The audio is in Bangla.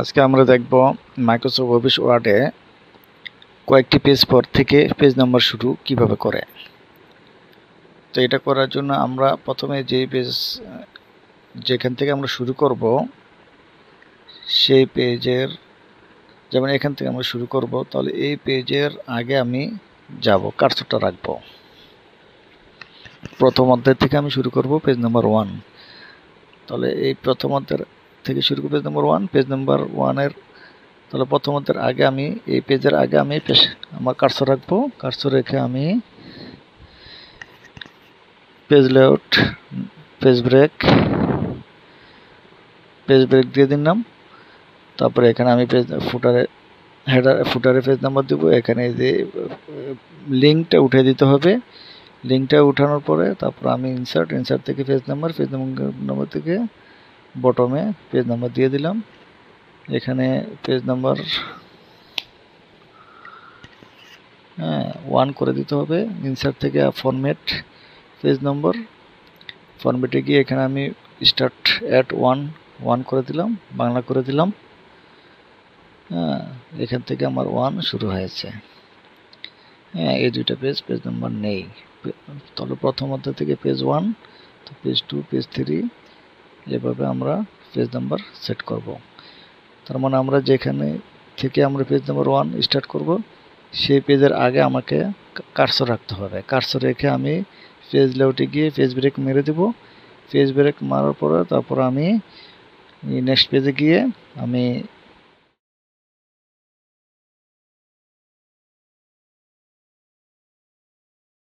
আজকে আমরা দেখব মাইক্রোসফট অফিস ওয়ার্ডে কয়েকটি পেজ পর থেকে পেজ নাম্বার শুরু কিভাবে করে। তো এটা করার জন্য আমরা প্রথমে যেখান থেকে আমরা শুরু করব সেই পেজের, যেমন এখান থেকে আমরা শুরু করব, তাহলে এই পেজের আগে আমি যাব, কার্সরটা রাখব। প্রথম অধ্যায় থেকে আমি শুরু করব পেজ নাম্বার 1। তাহলে এই প্রথম অধ্যায় থেকে শুরু করব পেজ নাম্বার 1। পেজ নাম্বার 1-এর তাহলে প্রথম অধ্যায়ের আগে আমি এই পেজের আগে আমি আমার কার্সর রাখবো। কার্সর রেখে আমি পেজ লেআউট, পেজ ব্রেক দিয়ে দিলাম। তারপরে এখানে আমি পেজ ফুটারে পেজ নাম্বার দেবো। এখানে যে লিঙ্কটা উঠে দিতে হবে। লিঙ্কটা উঠানোর পরে তারপর আমি ইনসার্ট থেকে পেজ নাম্বার থেকে বটমে পেজ নাম্বার দিয়ে দিলাম। এখানে পেজ নাম্বার 1 করে দিতে হবে। ইনসার্ট থেকে ফরম্যাট পেজ নম্বর, ফরম্যাটে গিয়ে এখানে আমি স্টার্ট অ্যাট 1 করে দিলাম, বাংলা করে দিলাম। এখান থেকে আমার 1 শুরু হয়েছে। এই দুইটা পেজ নাম্বার নেই। তাহলে প্রথম অধ্যায় থেকে পেজ 1, তো পেজ 2, পেজ 3, এভাবে আমরা পেজ নাম্বার সেট করব। তার মানে আমরা যেখানে থেকে আমরা পেজ নাম্বার 1 স্টার্ট করব, সেই পেজের আগে আমাকে কার্সর রাখতে হবে। কার্সর রেখে আমি পেজ লেআউটে গিয়ে পেজ ব্রেক মেরে দেব। পেজ ব্রেক মারার পরে তারপর আমি নেক্সট পেজে গিয়ে আমি